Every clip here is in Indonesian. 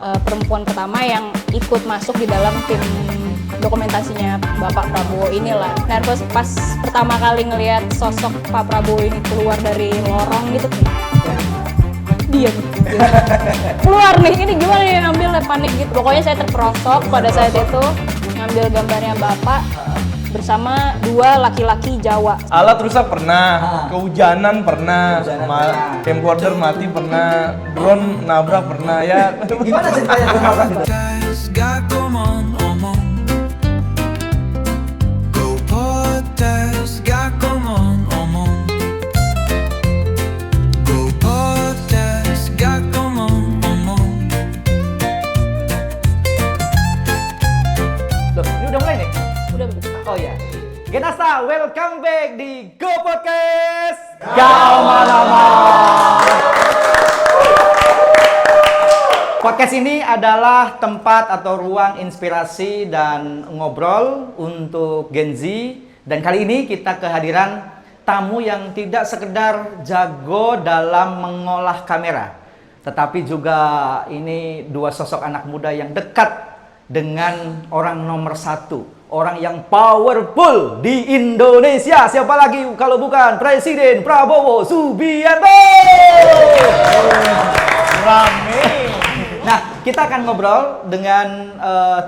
perempuan pertama yang ikut masuk di dalam tim dokumentasinya Bapak Prabowo inilah. Nervous pas pertama kali ngelihat sosok Pak Prabowo ini keluar dari lorong gitu. Diam. Keluar nih, ini gimana nih ngambil, panik gitu. Pokoknya saya terperosok pada saat itu ngambil gambarnya Bapak bersama dua laki-laki Jawa. Alat rusak pernah, kehujanan pernah, camcorder mati pernah, drone nabrak pernah ya. Gimana ceritanya drone nabrak itu? Loh, ini udah mulai nih? Udah begitu. Oh ya. Genasta, welcome back di Go Podcast. Gak lama-lama. Podcast ini adalah tempat atau ruang inspirasi dan ngobrol untuk Gen Z. Dan kali ini kita kehadiran tamu yang tidak sekedar jago dalam mengolah kamera, tetapi juga ini dua sosok anak muda yang dekat dengan orang nomor satu, orang yang powerful di Indonesia. Siapa lagi kalau bukan Presiden Prabowo Subianto. Rame. Nah, kita akan ngobrol dengan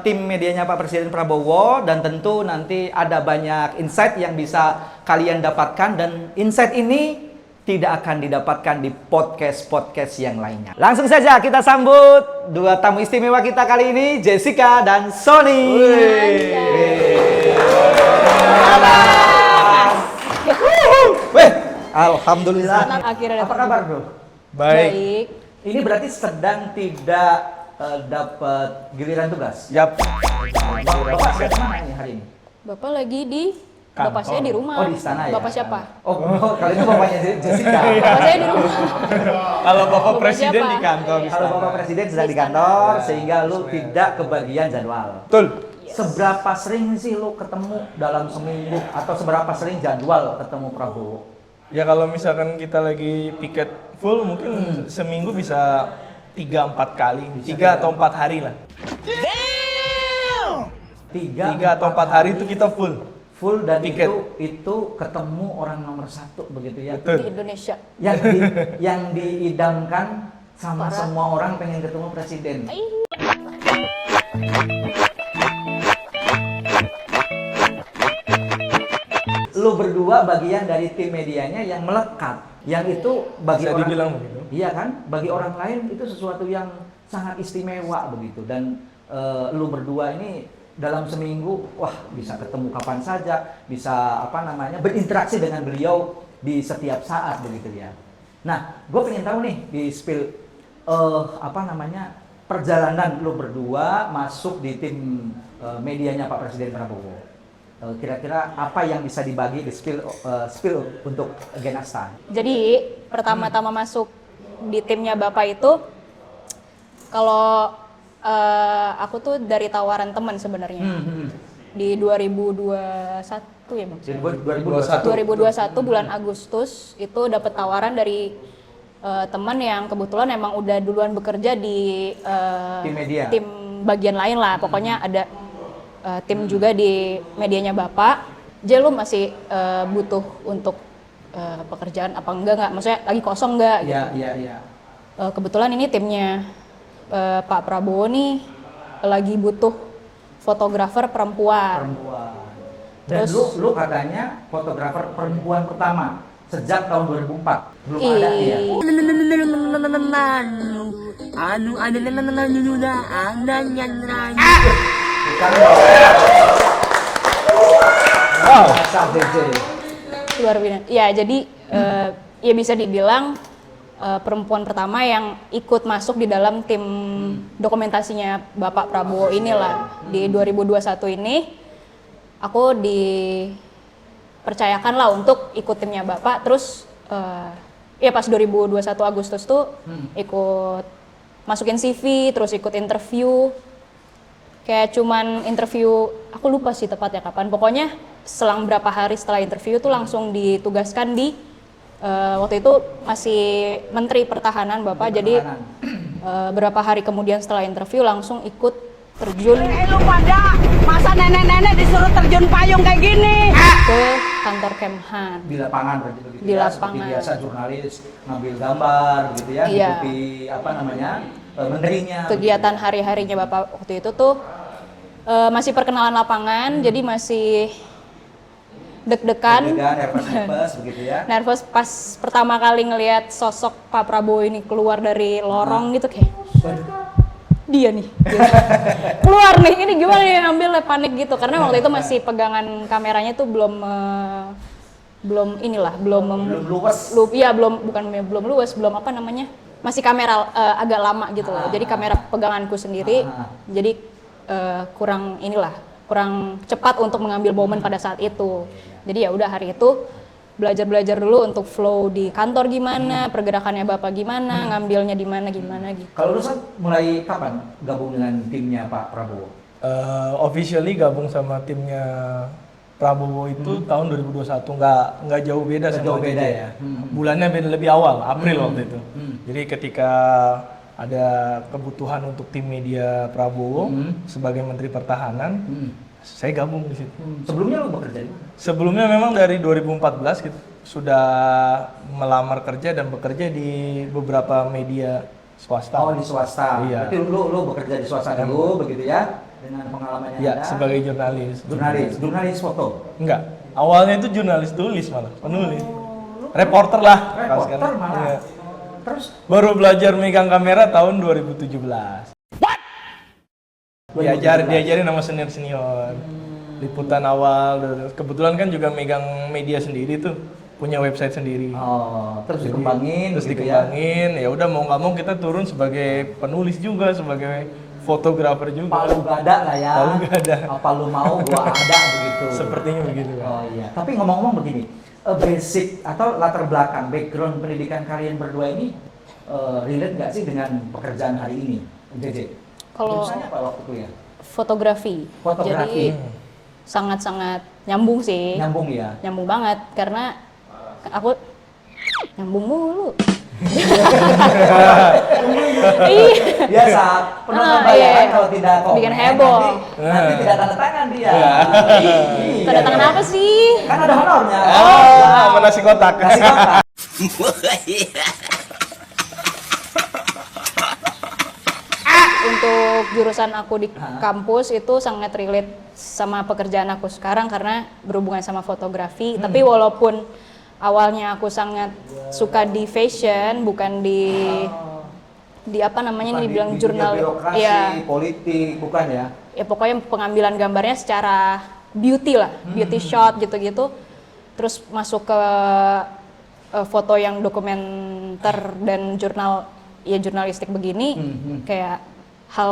tim medianya Pak Presiden Prabowo, dan tentu nanti ada banyak insight yang bisa kalian dapatkan, dan insight ini tidak akan didapatkan di podcast-podcast yang lainnya. Langsung saja kita sambut dua tamu istimewa kita kali ini, Jessica dan Sony. Weh, alhamdulillah. Akhirnya Apa kabar, Bro? Baik. Ini berarti sedang tidak dapat giliran tugas. Yap. Bapak sedang di mana ini hari ini? Bapak lagi di Kantor. Bapak saya di rumah. Oh, di istana ya. Bapak siapa? Oh, kali ini bapaknya Jessica. Bapak saya di rumah. Kalau Bapak Bapak Presiden siapa? di kantor. Kalau Bapak Presiden sedang di kantor, sehingga lu tidak kebagian jadwal. Betul. Seberapa sering sih lu ketemu dalam seminggu, atau seberapa sering jadwal ketemu Prabowo? Ya kalau misalkan kita lagi piket full mungkin seminggu bisa 3-4 kali, 3 atau 4 hari lah. 3 atau 4 hari itu kita full. Full, dan Piket. itu ketemu orang nomor satu begitu ya. Betul. Di Indonesia. Yang diidamkan sama semua orang pengen ketemu presiden. Lu berdua bagian dari tim medianya yang melekat, yang itu bagi Bisa orang, dibilang begitu. iya kan, bagi orang lain itu sesuatu yang sangat istimewa begitu. Dan lu berdua ini dalam seminggu, wah, bisa ketemu kapan saja, bisa berinteraksi dengan beliau di setiap saat begitu ya. Nah, gue pengen tahu nih di spill perjalanan lu berdua masuk di tim medianya Pak Presiden Prabowo. Kira-kira apa yang bisa dibagi di spill untuk Genasta? Jadi pertama-tama masuk di timnya Bapak itu, kalau aku tuh dari tawaran teman sebenarnya. Di 2021 ya Bang? Jadi 2021. 2021 bulan Agustus itu dapat tawaran dari teman yang kebetulan emang udah duluan bekerja di Tim media. tim bagian lain lah. Pokoknya ada tim juga di medianya Bapak. Jadi lu masih butuh untuk pekerjaan apa enggak? Maksudnya lagi kosong enggak? Gitu. Iya. Kebetulan ini timnya Pak Prabowo nih lagi butuh fotografer perempuan. Dan Terus- lu katanya fotografer perempuan pertama sejak tahun 2004. Belum ada ya. Bukan. Wow, Asal DJ. Luar biasa. Ya, jadi ya bisa dibilang perempuan pertama yang ikut masuk di dalam tim dokumentasinya Bapak Prabowo inilah. Di 2021 ini aku dipercayakan lah untuk ikut timnya Bapak. Terus ya pas 2021 Agustus tuh ikut masukin CV, terus ikut interview. Kayak cuman interview, aku lupa sih tepatnya kapan. Pokoknya selang berapa hari setelah interview tuh langsung ditugaskan di waktu itu masih Menteri Pertahanan Bapak. Jadi berapa hari kemudian setelah interview langsung ikut terjun Lu pada masa nenek-nenek disuruh terjun payung kayak gini. ke kantor Kemhan. Di lapangan berarti begitu Di ya, lapangan. seperti biasa jurnalis ngambil gambar gitu ya, Iya. ngikuti apa namanya menterinya. Kegiatan hari-harinya Bapak waktu itu tuh masih perkenalan lapangan, jadi masih deg-degan, nervous begitu ya. nervous pas pertama kali ngelihat sosok Pak Prabowo ini keluar dari lorong gitu kayak dia nih keluar nih, ini gimana nih ngambil, panik gitu karena waktu itu masih pegangan kameranya tuh belum luas. belum luas, belum apa namanya, masih kamera agak lama gitu loh, jadi kamera peganganku sendiri, jadi kurang cepat untuk mengambil momen pada saat itu. Jadi ya udah hari itu belajar dulu untuk flow di kantor gimana, pergerakannya Bapak gimana, ngambilnya di mana gimana gitu. Kalau lu San, mulai kapan gabung dengan timnya Pak Prabowo? Officially gabung sama timnya Prabowo itu tahun 2021, nggak jauh beda Nggak sama jauh beda DJ. ya? Bulannya beda lebih awal, April waktu itu. Jadi ketika ada kebutuhan untuk tim media Prabowo sebagai Menteri Pertahanan, saya gabung di situ. Sebelumnya lu bekerja di mana? Sebelumnya memang dari 2014 gitu, sudah melamar kerja dan bekerja di beberapa media swasta. Oh, di swasta. Iya. Berarti lu bekerja di swasta dulu begitu ya? Dengan pengalaman yang Ya, ada. sebagai jurnalis. Jurnalis foto. Enggak. Awalnya itu jurnalis tulis malah, penulis. Reporter lah. kalau Reporter sekarang. malah. Iya. Terus Baru belajar megang kamera tahun 2017. Diajarin sama senior. Liputan awal, kebetulan kan juga megang media sendiri tuh, punya website sendiri. terus Jadi, dikembangin terus gitu dikembangin, ya udah mau nggak mau kita turun sebagai penulis juga, sebagai fotografer ya. juga. Palu gada lah ya. Palu gada. Apa lu mau gua ada begitu. Sepertinya begitu. Oh iya. Tapi ngomong-ngomong begini, basic atau latar belakang background pendidikan kalian berdua ini relate nggak sih dengan pekerjaan hari ini, JJ? Kalau Jurusannya apa waktu itu ya? fotografi. Fotografi. Jadi sangat-sangat nyambung sih. Nyambung ya. Nyambung banget karena aku nyambung mulu. Iya. Biasa, penonton Ah, bayaran iya. kalau tidak komen Bikin heboh. nanti tidak tanda tangan dia. Iya. Tanda tangan apa sih? Kan ada honornya. Sama nasi kotak. Kasih kotak. Untuk jurusan aku di kampus itu sangat relate sama pekerjaan aku sekarang karena berhubungan sama fotografi. Tapi walaupun awalnya aku sangat suka di fashion, bukan di apa namanya ini dibilang jurnal, birokrasi, ya, politik, bukan ya? ya pokoknya pengambilan gambarnya secara beauty lah, beauty shot gitu-gitu. Terus masuk ke foto yang dokumenter dan jurnalistik begini, kayak hal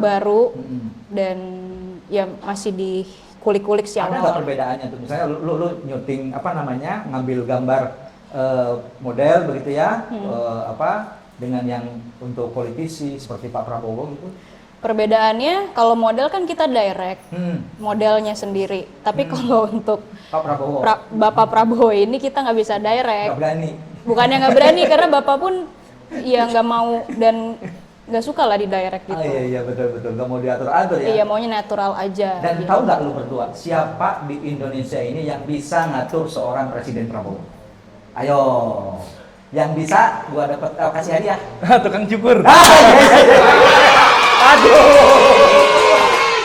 baru. dan ya masih dikulik-kulik sih Ada nggak awal. perbedaannya tuh? Misalnya lu nyuting apa namanya, ngambil gambar model begitu ya, dengan yang untuk politisi seperti Pak Prabowo gitu. Perbedaannya kalau model kan kita direct modelnya sendiri, tapi kalau untuk Pak Prabowo Bapak Prabowo ini kita nggak bisa direct. nggak berani. Bukannya nggak berani karena Bapak pun ya nggak mau dan nggak suka lah di direct gitu. Iya betul nggak mau diatur-atur ya. Iya, maunya natural aja. Dan gitu. tahu nggak lu berdua siapa di Indonesia ini yang bisa ngatur seorang Presiden Prabowo? Ayo, yang bisa gua dapat kasih hadiah. Tukang cukur. Aduh.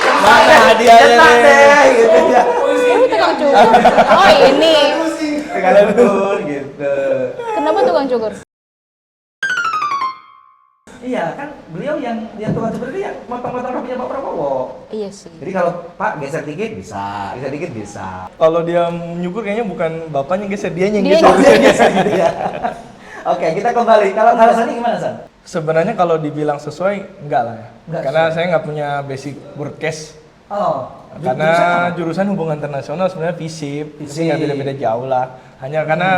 Mana hadiahnya Cetak nih? deh, gitu ya. Oh, tukang cukur. Oh ini. Tukang cukur gitu. Kenapa tukang cukur? Iya kan beliau yang tukang cukur itu yang motong-motong rambutnya Pak Prabowo. Iya sih. Jadi kalau Pak geser dikit bisa, geser dikit bisa. Kalau dia nyukur kayaknya bukan bapaknya geser, dianya yang Dia geser. Dia geser gitu ya. Oke, kita kembali. Kalau Sani gimana, San? Sebenarnya kalau dibilang sesuai, enggak lah ya. Enggak Karena sesuai. saya nggak punya basic broadcast. Oh, Karena jurusan hubungan internasional sebenarnya FISIP, itu nggak beda-beda jauh lah. Hanya karena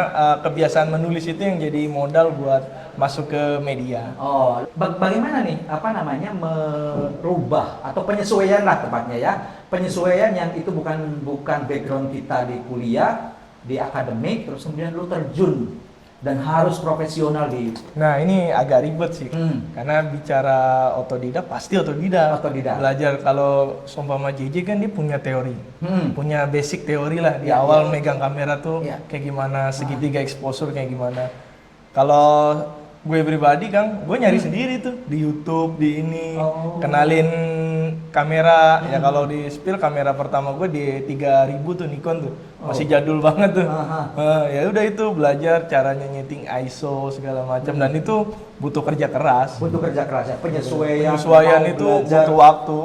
kebiasaan menulis itu yang jadi modal buat masuk ke media. Oh, bagaimana nih apa namanya merubah atau penyesuaian lah tepatnya ya, penyesuaian yang itu bukan background kita di kuliah, di akademik, terus kemudian lu terjun dan harus profesional di Nah ini agak ribet sih, karena bicara otodidak pasti otodidak. Belajar kalau seumpama JJ kan dia punya teori, punya basic teori lah di awal megang kamera tuh kayak gimana, segitiga exposure kayak gimana. Kalau gue pribadi kan, gue nyari sendiri tuh di YouTube, di ini, kenalin kamera. Ya kalau di spill kamera pertama gue di 3000 tuh Nikon tuh, masih jadul banget tuh. Ya udah itu belajar caranya nyeting ISO segala macam, dan itu butuh kerja keras. ya, penyesuaian Itu belajar. butuh waktu.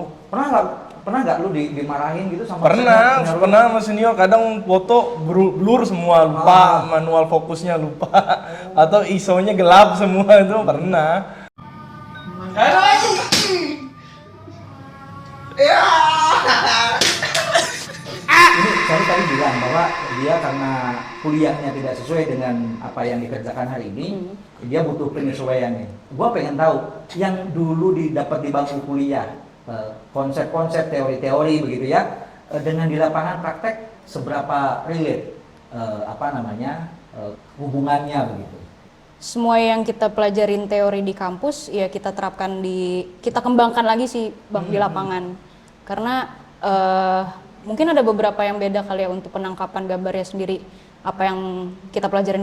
Pernah nggak lu dimarahin gitu sama Pernah senior? sama senior, kadang foto blur semua, lupa manual fokusnya lupa, atau ISO-nya gelap semua, itu pernah. Ini saya tadi bilang bahwa dia karena kuliahnya tidak sesuai dengan apa yang dikerjakan hari ini, dia butuh penyesuaian nih. Gua pengen tahu yang dulu didapat di bangku kuliah, konsep-konsep, teori-teori begitu ya, dengan di lapangan praktek seberapa relate hubungannya begitu. Semua yang kita pelajarin teori di kampus ya kita terapkan kita kembangkan lagi sih Bang di lapangan. Karena mungkin ada beberapa yang beda kali ya untuk penangkapan gambarnya sendiri. Apa yang kita pelajarin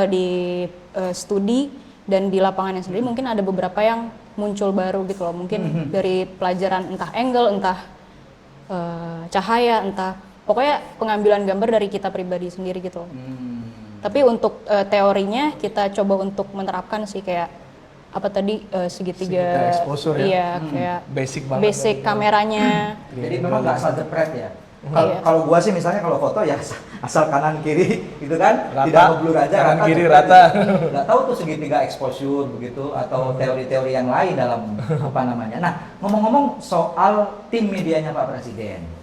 di studi dan di lapangannya sendiri, mungkin ada beberapa yang muncul baru gitu loh. Mungkin dari pelajaran entah angle, entah cahaya, entah pokoknya pengambilan gambar dari kita pribadi sendiri gitu. Tapi untuk teorinya kita coba untuk menerapkan sih kayak apa tadi segitiga exposure ya. Iya, kayak Basic banget. basic kameranya. Jadi memang nggak asal jepret ya. Iya. Kalau gua sih misalnya kalau foto ya asal kanan kiri gitu kan, Rata, tidak ngeblur aja, kanan kiri jepret. rata. Nggak tahu tuh segitiga exposure begitu atau teori-teori yang lain dalam apa namanya. Nah, ngomong-ngomong soal tim medianya Pak Presiden.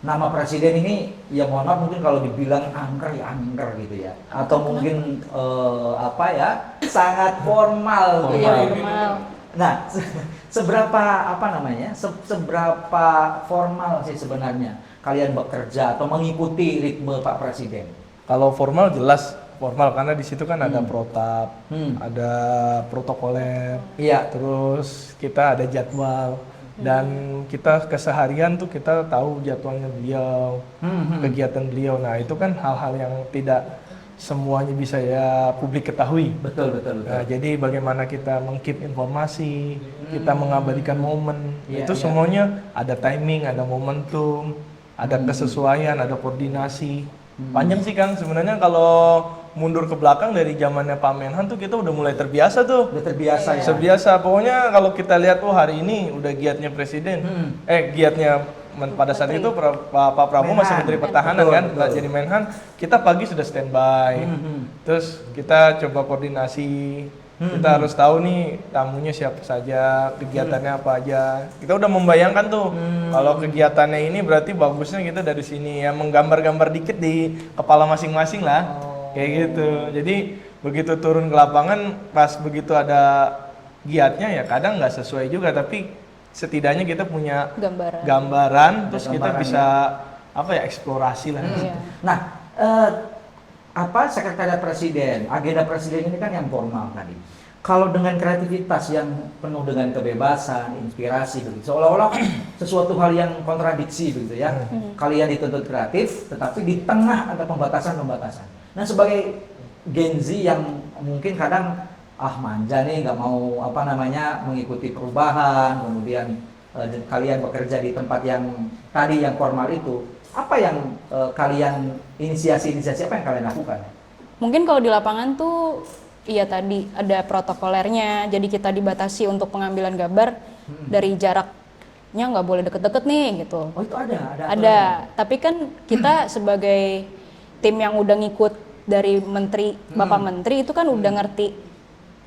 Nama presiden ini ya mohon maaf mungkin kalau dibilang angker ya angker gitu ya, atau mungkin sangat formal gitu. Iya, formal. Nah, seberapa seberapa formal sih sebenarnya kalian bekerja atau mengikuti ritme Pak Presiden? Kalau formal jelas formal, karena di situ kan ada protap, ada protokoler, terus kita ada jadwal, dan kita keseharian tuh kita tahu jadwalnya beliau, kegiatan beliau. Nah itu kan hal-hal yang tidak semuanya bisa ya publik ketahui. Betul. Nah, jadi bagaimana kita meng-keep informasi, kita mengabadikan momen, itu semuanya ada timing, ada momentum, ada kesesuaian, ada koordinasi. Panjang sih Kang, sebenarnya kalau mundur ke belakang dari zamannya Pak Menhan tuh kita udah mulai terbiasa tuh. Udah terbiasa ya. Terbiasa. Pokoknya kalau kita lihat hari ini udah giatnya presiden. Giatnya pada saat itu Pak Prabowo masih Menteri Pertahanan kan, nggak jadi Menhan. Kita pagi sudah standby. Terus kita coba koordinasi. Kita harus tahu nih tamunya siapa saja, kegiatannya apa aja. Kita udah membayangkan tuh kalau kegiatannya ini berarti bagusnya kita dari sini ya, menggambar-gambar dikit di kepala masing-masing lah. Kayak gitu. Jadi begitu turun ke lapangan, pas begitu ada giatnya ya kadang nggak sesuai juga, tapi setidaknya kita punya gambaran terus kita bisa eksplorasi lah. Nah, sekretariat presiden, agenda presiden ini kan yang formal tadi. Kalau dengan kreativitas yang penuh dengan kebebasan, inspirasi begitu, seolah-olah sesuatu hal yang kontradiksi begitu ya. Kalian dituntut kreatif, tetapi di tengah ada pembatasan. Nah, sebagai Gen Z yang mungkin kadang manja nih, nggak mau mengikuti perubahan, kemudian kalian bekerja di tempat yang tadi yang formal itu, apa yang kalian inisiasi apa yang kalian lakukan? Mungkin kalau di lapangan tuh iya tadi ada protokolernya, jadi kita dibatasi untuk pengambilan gambar dari jaraknya nggak boleh deket-deket nih gitu. Oh itu ada. Ada, tapi kan kita sebagai tim yang udah ngikut dari menteri, Bapak Menteri itu kan udah ngerti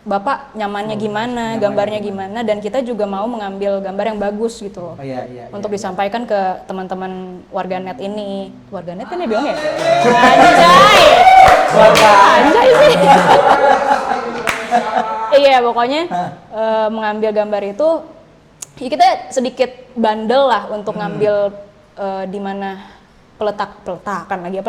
Bapak nyamannya gimana, gambarnya gimana, dan kita juga mau mengambil gambar yang bagus gitu loh. Untuk disampaikan ke teman-teman warganet ini. Warganet kan ya bilang ya? Anjay sih. Iya, pokoknya mengambil gambar itu ya kita sedikit bandel lah untuk ngambil di mana peletakan lagi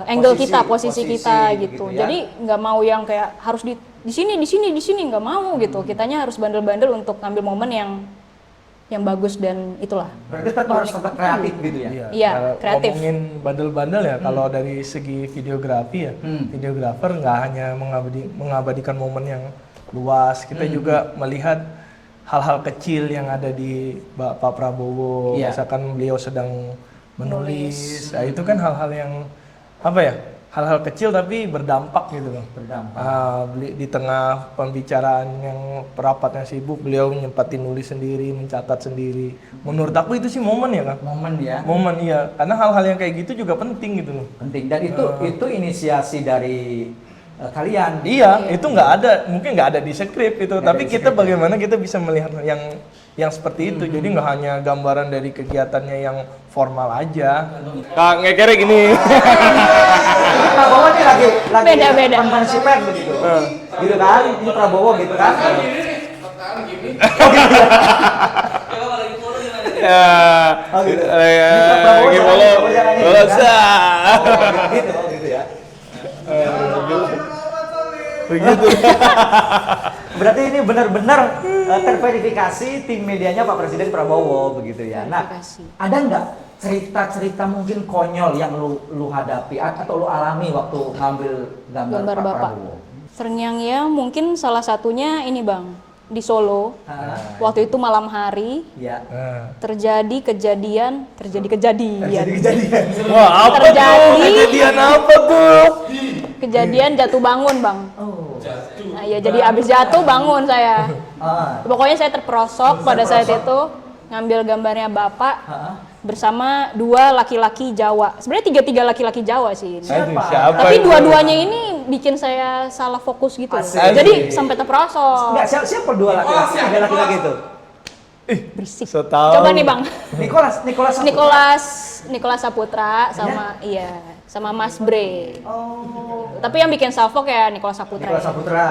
angle Posisi- kita, posisi posisi kita gitu gitu. ya. Jadi nggak mau yang kayak harus di sini nggak mau gitu. Kitanya harus bandel-bandel untuk ngambil momen yang bagus dan itulah. Berarti tetap harus tetap kreatif gitu ya. Iya, kalau kreatif. ngomongin bandel-bandel ya, kalau dari segi videografi ya, videografer nggak hanya mengabadikan momen yang luas, kita juga melihat hal-hal kecil yang ada di Pak Prabowo. Iya. Misalkan beliau sedang menulis, nah, itu kan hal-hal yang apa ya? Hal-hal kecil tapi berdampak gitu loh. Berdampak. Di tengah pembicaraan yang rapatnya sibuk, beliau nyempatin nulis sendiri, mencatat sendiri. Menurut aku itu sih momen ya kan? Momen ya. Momen iya, karena hal-hal yang kayak gitu juga penting gitu loh. Penting dan itu inisiasi dari kalian. Iya, itu nggak ada, mungkin nggak ada di skrip itu, Nggak tapi ada di kita skrip, bagaimana kita bisa melihat yang seperti itu. Jadi nggak hanya gambaran dari kegiatannya yang formal aja. Kak ngekere gini. Prabowo nih lagi Beda-beda. konvensi pers begitu. Gitu kan? Ini Prabowo gitu kan? Ya. Oh gitu. Ya, Ini Prabowo gimana? jangan ini, Kalau kan? sah. Gitu ya. Begitu. Berarti ini benar-benar terverifikasi tim medianya Pak Presiden Prabowo begitu ya. Nah, Verifikasi. ada nggak cerita-cerita mungkin konyol yang lu hadapi atau lu alami waktu ngambil gambar Gambar Pak Bapak. Prabowo? Terngiang ya, mungkin salah satunya ini Bang, di Solo. Hah? Waktu itu malam hari Ya. Nah. terjadi kejadian. Kejadian. Wah, apa Terjadi. tuh? Kejadian apa tuh? Kejadian jatuh bangun Bang. Oh. Nah, ya jadi abis jatuh bangun saya. Ah. Pokoknya saya terperosok pada saat itu ngambil gambarnya Bapak Hah? bersama dua laki-laki Jawa. Sebenarnya tiga laki-laki Jawa sih ini. Siapa Tapi itu? dua-duanya ini bikin saya salah fokus gitu. Asik. Jadi sampai terperosok. Enggak, siapa dua laki-laki? Tiga laki-laki itu. Berisik. Setahu. Coba nih Bang. Nicholas Saputra sama sama Mas Bre. Oh. Tapi yang bikin salfok ya Nicholas Saputra. Nicholas ya. Saputra.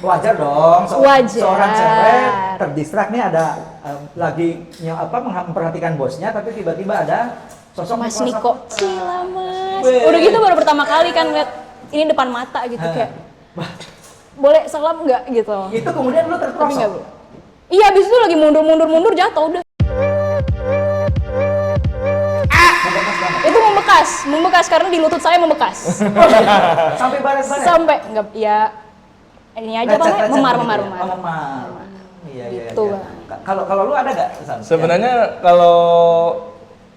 Wajar dong. Wajar. Seorang cewek terdistrak nih ada lagi memperhatikan bosnya tapi tiba-tiba ada sosok Mas Nicholas Niko. Saputra. Cila Mas. Weh. Udah gitu baru pertama kali kan lihat ini depan mata gitu kayak boleh salam nggak gitu. Itu kemudian lu Tapi terperosok. nggak boleh. Iya, abis itu lagi mundur jatuh udah. Itu membekas karena di lutut saya membekas. Sampai baret-baret. Sampai nggak ya ini aja Bang, Lecet-lecet memar. gitu ya? Oh, memar. Iya, iya, Gitu, iya. Bang. Kalau lu ada nggak? Sam? Sebenarnya kalau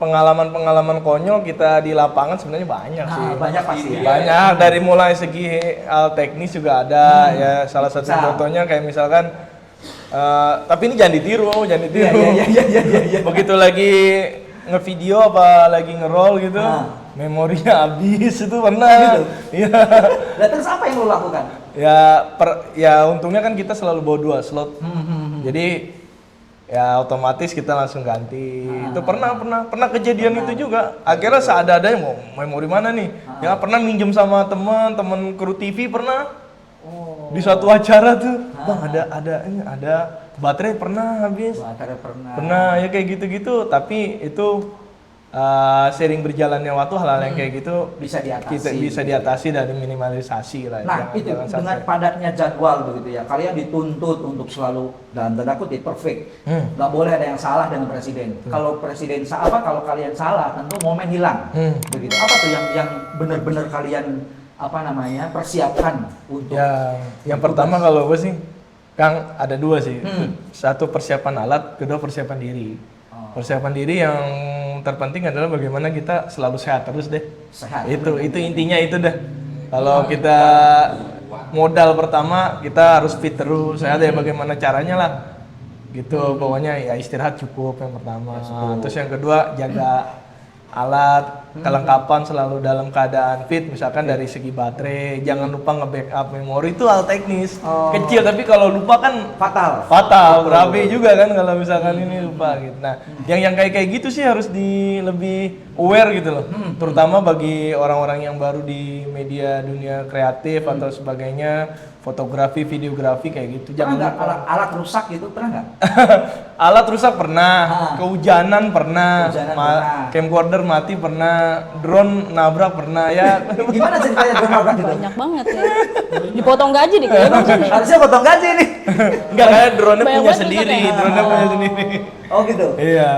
pengalaman konyol kita di lapangan sebenarnya banyak sih. Banyak pasti ya. Banyak, dari mulai segi hal teknis juga ada ya. Salah satu Misal. contohnya kayak misalkan tapi ini jangan ditiru. Iya. Begitu lagi ngevideo apa lagi nge-roll gitu, memorinya habis itu pernah. Gitu? Iya. Lah terus apa yang lu lakukan? Ya untungnya kan kita selalu bawa 2 slot. Jadi ya otomatis kita langsung ganti. Itu pernah kejadian itu juga. Akhirnya seadanya mau memori mana nih? Ya pernah minjem sama temen kru TV pernah. Di suatu acara tuh, Bang ada baterai pernah habis. Baterai pernah. Pernah ya kayak gitu-gitu, tapi itu sering berjalannya waktu hal-hal yang kayak gitu Bisa diatasi. kita bisa diatasi dan diminimalisasi lah. Nah, itu jangan dengan sampai. padatnya jadwal begitu ya. Kalian dituntut untuk selalu dalam tanda kutip perfect. Nggak boleh ada yang salah dengan presiden. Kalau presiden kalau kalian salah, tentu momen hilang. Begitu. Apa tuh yang benar-benar kalian persiapkan untuk Ya, yang pertama kalau gue sih, Kang, ada 2 sih. Satu persiapan alat, kedua persiapan diri. Persiapan diri yang terpenting adalah bagaimana kita selalu sehat terus deh. sehat? Itu intinya itu dah. Kalau kita modal pertama kita harus fit terus. Sehat ya bagaimana caranya lah. Gitu. Pokoknya ya istirahat cukup yang pertama. Terus yang kedua jaga alat, kelengkapan selalu dalam keadaan fit, misalkan dari segi baterai, jangan lupa nge-backup memori, itu hal teknis kecil, tapi kalau lupa kan fatal, berabe juga kan kalau misalkan ini lupa gitu. Nah, yang kayak gitu sih harus lebih aware gitu loh, terutama bagi orang-orang yang baru di media dunia kreatif atau sebagainya, fotografi, videografi kayak gitu. Pernah Jangan nggak lupa. alat rusak gitu, pernah nggak? Alat rusak pernah, Ah. kehujanan pernah, Kehujanan pernah. camcorder mati pernah, drone nabrak pernah ya. Gimana ceritanya drone nabrak gitu? Banyak banget ya. Dipotong gaji deh kayaknya maksudnya. Harusnya potong gaji nih. Enggak, kayak drone-nya Banyak punya banget sendiri, rusaknya. drone-nya punya sendiri. Oh gitu. Iya.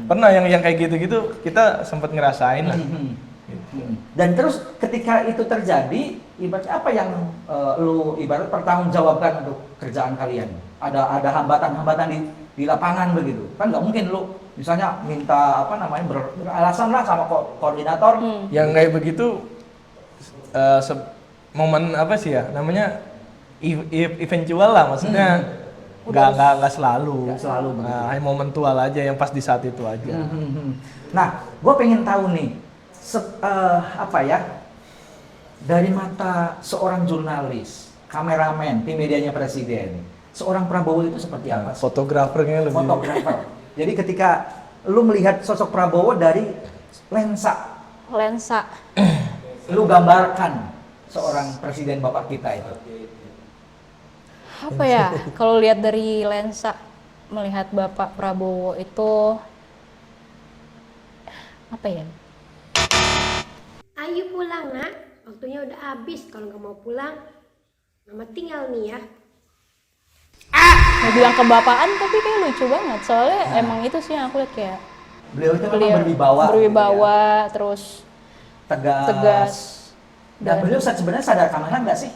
Pernah yang kayak gitu-gitu kita sempat ngerasain lah. Dan terus ketika itu terjadi, ibaratnya apa yang lu ibarat pertanggungjawabkan untuk kerjaan kalian? Ada hambatan-hambatan di lapangan begitu? Kan nggak mungkin lu misalnya minta apa namanya beralasan lah sama koordinator. Yang kayak begitu momen apa sih ya namanya eventual lah, maksudnya nggak selalu. Nggak selalu begitu. Hanya momentual aja yang pas di saat itu aja. Nah, gue pengen tahu nih, apa ya, dari mata seorang jurnalis, kameramen, tim medianya presiden, seorang Prabowo itu seperti apa? sih? Fotografernya lebih. Fotografer. Jadi ketika lu melihat sosok Prabowo dari lensa, lu gambarkan seorang presiden bapak kita itu. Apa ya? Kalau lihat dari lensa melihat Bapak Prabowo itu apa ya? Ayo pulang nak, waktunya udah habis. Kalau nggak mau pulang, mama tinggal nih ya. Mau bilang kebapaan tapi kayak lucu banget. Soalnya emang itu sih yang aku lihat kayak Beliau itu memang beliau berwibawa, terus tegas. tegas. Dan beliau sebenarnya sadar kamera nggak sih,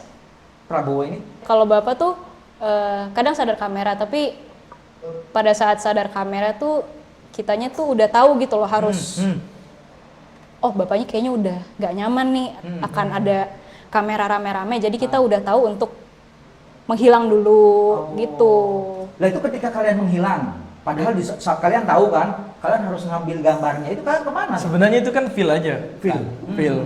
Prabowo ini? Kalau Bapak tuh kadang sadar kamera, tapi pada saat sadar kamera tuh kitanya tuh udah tahu gitu loh harus oh bapaknya kayaknya udah nggak nyaman nih akan ada kamera rame-rame, jadi kita udah tahu untuk menghilang dulu gitu. Lah itu ketika kalian menghilang, padahal di saat kalian tahu kan, kalian harus ngambil gambarnya, itu kalian kemana? Sebenarnya itu kan feel aja. Feel. Feel.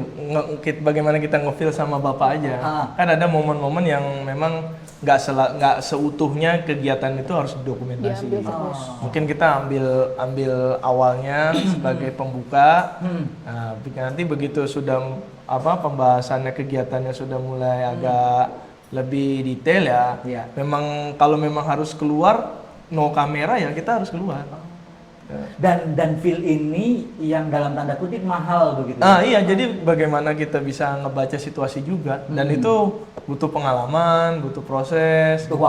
Bagaimana kita nge-feel sama bapak aja. Kan ada momen-momen yang memang nggak seutuhnya kegiatan itu harus didokumentasi. Diambil terus. Mungkin kita ambil awalnya sebagai pembuka. Nah, nanti begitu sudah pembahasannya, kegiatannya sudah mulai agak lebih detail ya. Iya. Memang kalau memang harus keluar no kamera ya kita harus keluar. Dan feel ini yang dalam tanda kutip mahal begitu. Iya, jadi bagaimana kita bisa ngebaca situasi juga, dan itu butuh pengalaman, butuh proses, Butuh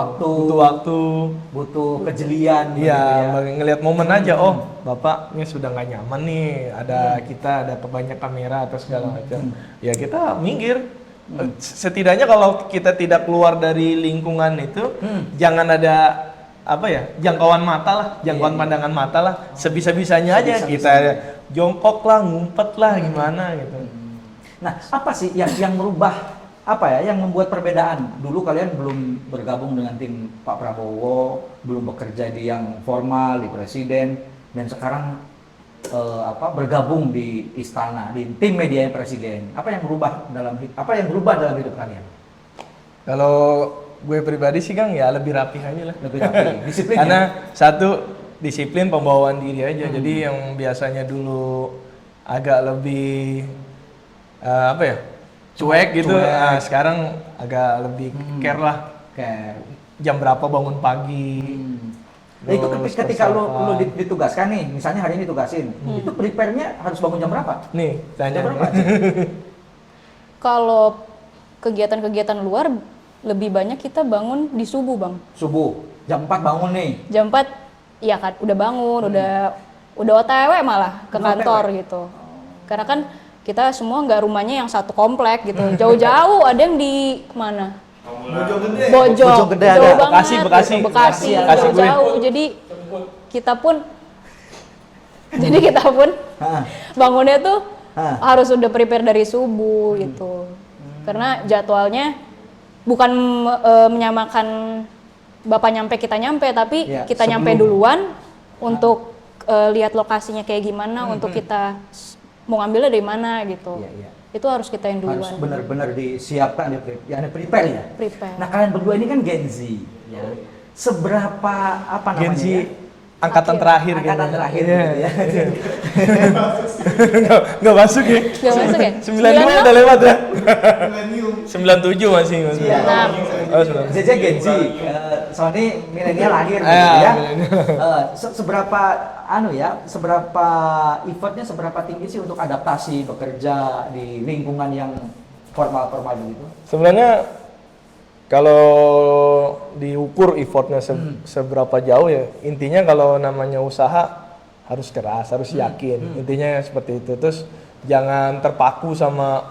waktu. Butuh kejelian. Iya, begitu ya. ngelihat momen aja. Oh, bapak ini sudah nggak nyaman nih, ada kebanyak kamera atau segala macam. Ya kita minggir. Setidaknya kalau kita tidak keluar dari lingkungan itu, jangan ada jangkauan mata lah, jangkauan pandangan mata lah, sebisa-bisanya aja kita jongkok lah, ngumpet lah, gimana gitu. Nah, apa sih yang merubah, yang membuat perbedaan? Dulu kalian belum bergabung dengan tim Pak Prabowo, belum bekerja di yang formal, di presiden, dan sekarang bergabung di istana, di tim media presiden. Apa yang berubah dalam hidup kalian? Kalau gue pribadi sih Kang ya lebih rapih aja lah. Lebih rapi, disiplin. Karena satu disiplin pembawaan diri aja. Jadi yang biasanya dulu agak lebih cuek gitu, sekarang agak lebih care lah. Care. Jam berapa bangun pagi. Nah, itu terus ketika lu persiapan. ditugaskan nih, misalnya hari ini ditugasin, itu prepare-nya harus bangun jam berapa? Nih, tanya. Jam berapa? Kalau kegiatan-kegiatan luar lebih banyak kita bangun di subuh, Bang. Subuh, jam 4 bangun nih. Jam 4 ya kan udah bangun, udah OTW malah ke Udah kantor OTW. gitu. Karena kan kita semua nggak rumahnya yang satu komplek gitu. Jauh-jauh, ada yang di mana? Bojong Gede jauh ada. banget. Bekasi. Gitu. Bekasi Bekasi, jauh-jauh. Jadi kita pun Hah. bangunnya tuh Hah. harus udah prepare dari subuh gitu. Karena jadwalnya bukan menyamakan Bapak nyampe kita nyampe, tapi Ya, kita nyampe sebelum. duluan untuk lihat lokasinya kayak gimana, untuk kita mau ngambilnya dari mana gitu. Iya, iya. Itu harus kita yang Harus duluan. benar-benar disiapkan, prepare ya. Prepare. Nah, kalian berdua ini kan Gen Z, ya. Seberapa Gen Z angkatan terakhir Angkatan kayaknya. terakhir Iya. gitu ya. Nggak masuk ya? Nggak masuk ya? 92 udah lewat ya? 97 masih. Iya. Oh, 96. JJ Gen Z, soalnya milenial lahir gitu Ah, ya. milenial. Seberapa seberapa effortnya seberapa tinggi sih untuk adaptasi bekerja di lingkungan yang formal begitu? Sebenarnya kalau diukur effortnya seberapa jauh ya, intinya kalau namanya usaha harus keras, harus yakin. Intinya seperti itu. Terus jangan terpaku sama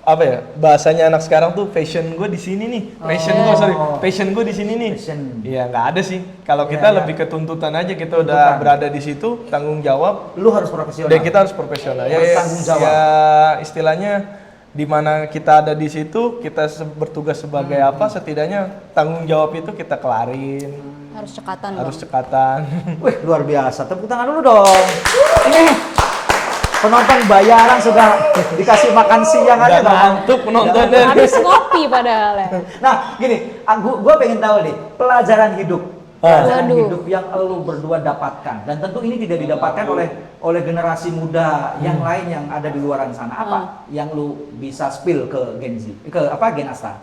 apa ya, bahasanya anak sekarang tuh passion gue di sini nih, passion gue di sini nih. Iya, nggak ada sih. Kalau kita lebih ke tuntutan aja, kita udah berada di situ, tanggung jawab. Lu harus profesional. Dan kita harus profesional. Bertanggung jawab. Ya istilahnya di mana kita ada di situ, kita bertugas sebagai apa, setidaknya tanggung jawab itu kita kelarin. Harus cekatan, Harus Bang. cekatan. Wih, luar biasa. Tepuk tangan dulu dong. Ini penonton bayaran sudah dikasih makan siang aja Udah ngantuk penontonnya. Habis ngopi padahal ya. Nah, gini, gua pengen tahu nih, pelajaran hidup. Pelajaran Waduh. hidup yang lu berdua dapatkan, dan tentu ini tidak didapatkan oleh generasi muda yang lain yang ada di luaran sana. Apa yang lu bisa spill ke Gen Z, Gen Asta?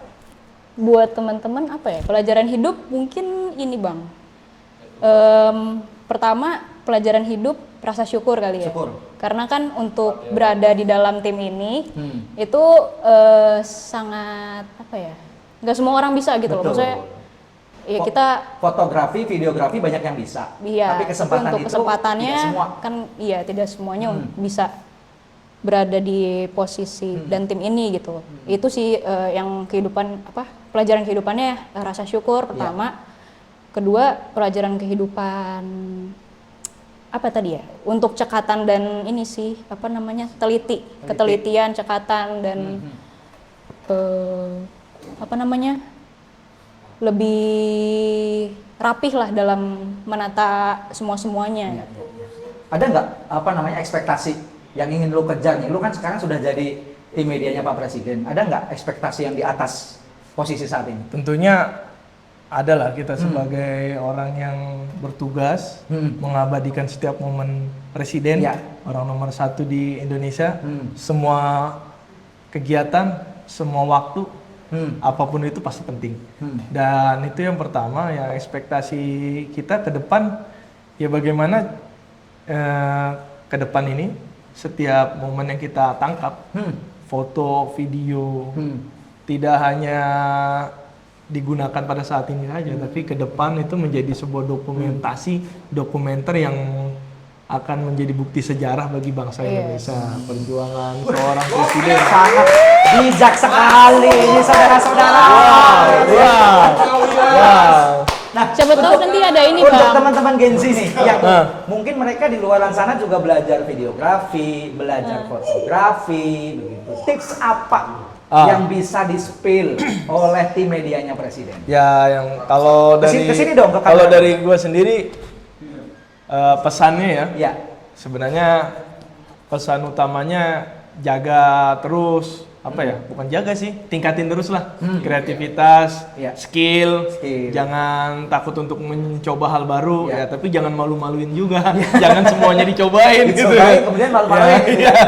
Buat teman-teman apa ya, pelajaran hidup mungkin ini Bang. Pertama, pelajaran hidup rasa syukur kali ya. Syukur. Karena kan untuk berada di dalam tim ini itu sangat apa ya, nggak semua orang bisa gitu loh. Betul. Maksudnya ya kita Fotografi, videografi banyak yang bisa. iya, Tapi kesempatan untuk itu kesempatannya tidak semua. kan iya tidak semuanya bisa berada di posisi dan tim ini gitu. Itu sih yang kehidupan apa, pelajaran kehidupannya rasa syukur pertama. Kedua, pelajaran kehidupan apa tadi ya? Untuk cekatan dan ini sih apa namanya? Ketelitian, cekatan dan apa namanya? Lebih rapih lah dalam menata semuanya. Ada nggak apa namanya ekspektasi yang ingin lu kejar nih? Lu kan sekarang sudah jadi tim medianya Pak Presiden. Ada nggak ekspektasi yang di atas posisi saat ini? Tentunya adalah kita sebagai orang yang bertugas mengabadikan setiap momen presiden, Ya. orang nomor 1 di Indonesia, semua kegiatan, semua waktu, apapun itu pasti penting. Dan itu yang pertama, ya ekspektasi kita ke depan, ya bagaimana ke depan ini setiap momen yang kita tangkap, foto, video, tidak hanya digunakan pada saat ini saja, tapi ke depan itu menjadi sebuah dokumenter yang akan menjadi bukti sejarah bagi bangsa Indonesia. Perjuangan seorang presiden. Sangat bijak sekali ini saudara-saudara. Wow. Nah, Siapa tahu nanti ada ini untuk Bang. teman-teman Gen Z nih, yang mungkin mereka di luaran sana juga belajar videografi, belajar fotografi, begitu. Tips apa yang bisa di-spill oleh tim medianya Presiden? Ya, yang kalau dari Kesini dong, ke kamera. kalau dari gue sendiri pesannya ya, Ya. sebenarnya pesan utamanya jaga terus apa ya? Bukan jaga sih, tingkatin terus lah kreativitas, Ya. skill, Skill. jangan takut untuk mencoba hal baru Ya. ya, tapi jangan malu-maluin juga, jangan semuanya dicobain gitu. Dicobain, kemudian malu-maluin. Ya, iya.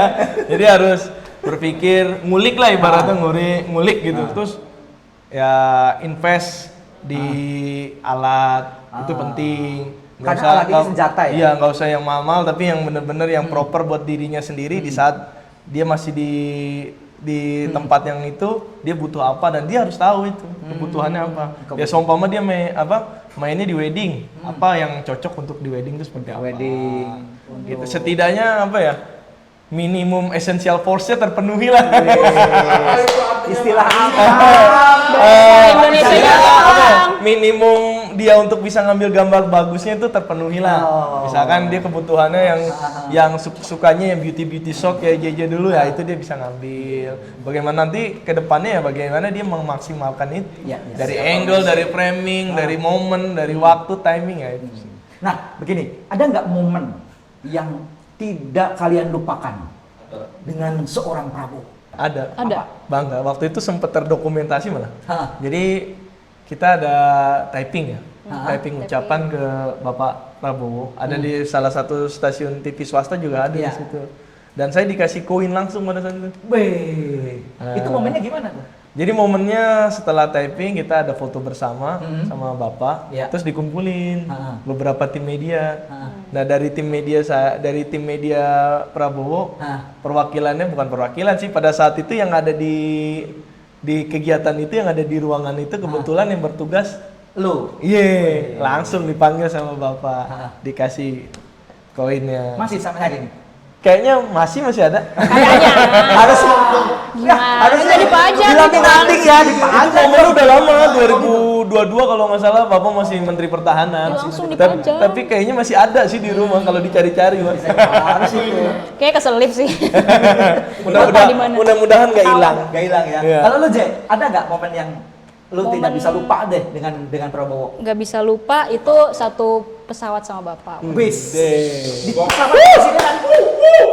Jadi harus berpikir, ngulik lah ibaratnya ngulik gitu, terus ya invest di alat itu penting. Karena alat ini senjata ya? Iya, nggak usah yang mahal, tapi yang bener-bener yang proper buat dirinya sendiri di saat dia masih di tempat yang itu, dia butuh apa dan dia harus tahu itu kebutuhannya apa. Ya seumpama dia mainnya di wedding, apa yang cocok untuk di wedding itu seperti apa. Wedding. Gitu. Setidaknya apa ya? Minimum essential force-nya terpenuhi lah. Istilah Indonesia Iya, Bang. minimum dia untuk bisa ngambil gambar bagusnya itu terpenuhi lah. Oh. Misalkan dia kebutuhannya yang sukanya yang beauty shot kayak JJ dulu ya, itu dia bisa ngambil. Bagaimana nanti ke depannya ya, bagaimana dia memaksimalkan itu. Ya, ya. Dari angle, dari framing, dari momen, dari waktu, timing ya itu. Nah, begini, ada nggak momen yang tidak kalian lupakan dengan seorang Prabowo? Ada. Ada. Bangga. Waktu itu sempat terdokumentasi malah. Hah. Jadi kita ada typing ya. typing ucapan ke Bapak Prabowo. Ada di salah satu stasiun TV swasta juga ada di Iya. situ. Dan saya dikasih koin langsung pada saat itu. Weh, itu momennya gimana tuh? Jadi momennya setelah typing kita ada foto bersama sama Bapak, Iya. terus dikumpulin Ah. beberapa tim media. Ah. Nah dari tim media Prabowo, Ah. perwakilannya bukan perwakilan sih pada saat itu yang ada di kegiatan itu yang ada di ruangan itu kebetulan yang bertugas, Lu langsung dipanggil sama Bapak, Ah. dikasih koinnya. masih sampai hari ini? Kayaknya masih ada. Kayaknya. Harus Gimana? harus Nggak dipajang dilatih gitu, Bang. nanti ya, Itu dipajang. momennya udah lama, 2022 kalau nggak salah Bapak masih Menteri Pertahanan. Ya, langsung Tapi, dipajang. tapi kayaknya masih ada sih di rumah kalau dicari-cari, Mas. Harus itu. Kayak keselip sih. Bapak di mana? Mudah-mudahan nggak hilang. Gak hilang ya. Iya. Kalau lu, Jay, ada nggak momen yang lu tidak Momen- bisa lupa deh dengan Prabowo? Nggak bisa lupa itu satu pesawat sama Bapak. Wis. Deh. Di pesawat presidenan.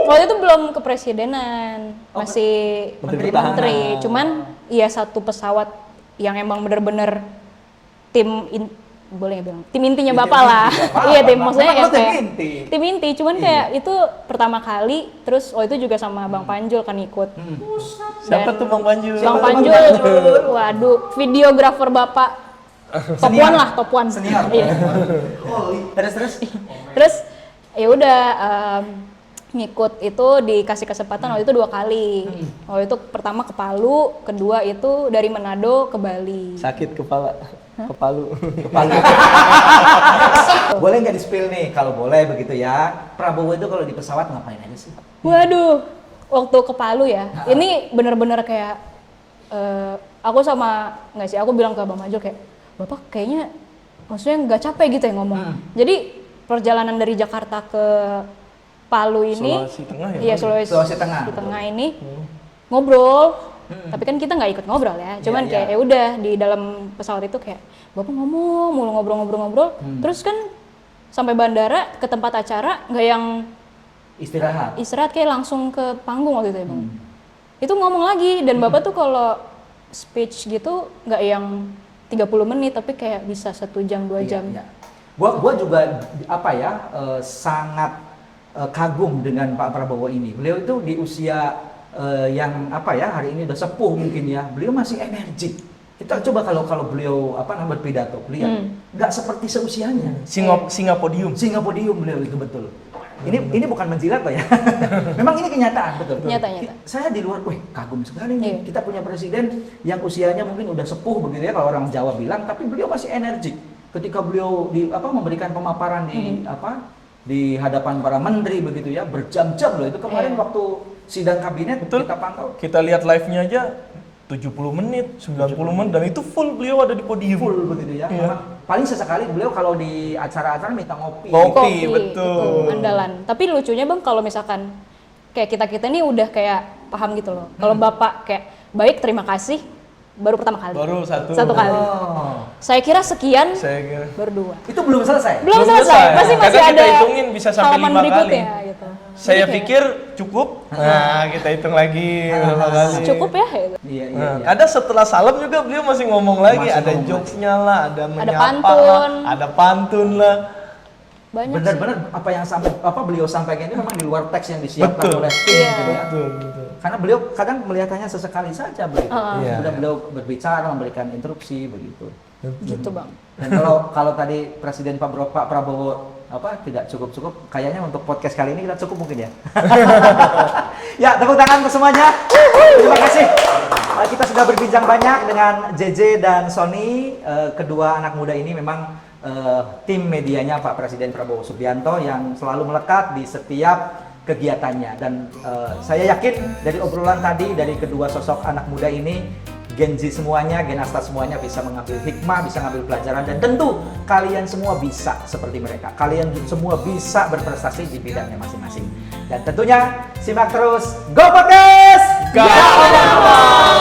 Waktu itu belum kepresidenan, masih Menteri menteri. Pertahanan. Cuman iya satu pesawat yang emang bener-bener boleh nggak bilang tim intinya Bapak lah. Iya tim, maksudnya Memang yang lu tim kayak inti. tim inti. Cuman kayak itu pertama kali. Terus itu juga sama Bang Panjul kan ikut. Siapa Dan tuh Bang Panjul? Bang Panjul, waduh, videografer Bapak top Senior. one lah, top one. Senior. Iya. Terus. Terus ya udah ngikut itu dikasih kesempatan waktu itu 2 kali. Waktu itu pertama ke Palu, kedua itu dari Manado ke Bali. Sakit kepala. Kepalu. Boleh nggak di-spill nih? Kalau boleh begitu ya. Prabowo itu kalau di pesawat ngapain aja sih? Waduh, waktu ke Palu ya. Ini bener-bener kayak aku sama nggak sih? Aku bilang ke Bang Majo kayak, Bapak kayaknya maksudnya nggak capek gitu ya ngomong. Jadi perjalanan dari Jakarta ke Palu ini, Sulawesi Tengah ya, iya Bang? Sulawesi Tengah. Di tengah ini ngobrol. Tapi kan kita nggak ikut ngobrol ya. Cuman Iya, kayak iya. ya udah di dalam pesawat itu kayak Bapak ngomong mulu ngobrol-ngobrol. Terus kan sampai bandara ke tempat acara nggak yang istirahat kayak langsung ke panggung waktu itu ya Bang. Itu ngomong lagi dan Bapak tuh kalau speech gitu nggak yang 30 menit tapi kayak bisa 1 jam 2 jam. Iya. Gua juga sangat kagum dengan Pak Prabowo ini. Beliau itu di usia yang hari ini udah sepuh mungkin ya. Beliau masih energik. Kita coba kalau beliau berpidato, lihat nggak seperti seusianya. Singa podium. Singa podium beliau itu betul. Ini bukan menjilat loh ya. Memang ini kenyataan betul. Nyata. Saya di luar, kagum sekali nih. Iya. Kita punya presiden yang usianya mungkin udah sepuh begitu ya kalau orang Jawa bilang, tapi beliau masih energik. Ketika beliau memberikan pemaparan di hadapan para menteri begitu ya, berjam-jam loh itu kemarin Iya. waktu sidang kabinet Betul. kita pantau. Kita lihat live-nya aja 70 menit, 90 menit dan itu full beliau ada di podium. Full begitu ya. Iya. Memang paling sesekali beliau kalau di acara-acara minta ngopi. Kopi, betul. itu andalan. Tapi lucunya Bang kalau misalkan kayak kita nih udah kayak paham gitu loh. Kalau Bapak kayak baik terima kasih baru pertama kali. Baru satu. kali. Oh. Saya kira sekian Saya kira. baru 2. Itu belum selesai. Belum selesai. Pasti Karena masih kita ada hitungin bisa sampai halaman 5 berikutnya kali. gitu. Saya Jadi kayak, pikir cukup. Nah, kita hitung lagi berapa kali. cukup ya gitu. Iya, iya, Nah, iya. ada setelah salam juga beliau masih ngomong lagi, Masih ada ngomong jokesnya lah, ada menyapa pantun. lah, ada pantun lah. Banyak sih. Benar-benar apa beliau sampaikan itu memang di luar teks yang disiapkan Betul. oleh tim Iya. gitu ya. Betul. Karena beliau kadang melihatannya sesekali saja begitu. Iya. Kemudian beliau berbicara, memberikan interupsi begitu. Gitu Bang. Dan kalau tadi Presiden Pak Prabowo tidak cukup, kayaknya untuk podcast kali ini kita cukup mungkin ya. Ya, tepuk tangan untuk semuanya. Terima kasih. Kita sudah berbincang banyak dengan JJ dan Sony. Kedua anak muda ini memang tim medianya Pak Presiden Prabowo Subianto yang selalu melekat di setiap kegiatannya. Dan saya yakin dari obrolan tadi dari kedua sosok anak muda ini, Gen Z semuanya, Gen Asta semuanya bisa mengambil hikmah, bisa mengambil pelajaran, dan tentu kalian semua bisa seperti mereka. Kalian semua bisa berprestasi di bidangnya masing-masing. Dan tentunya simak terus Go Podcast! Go!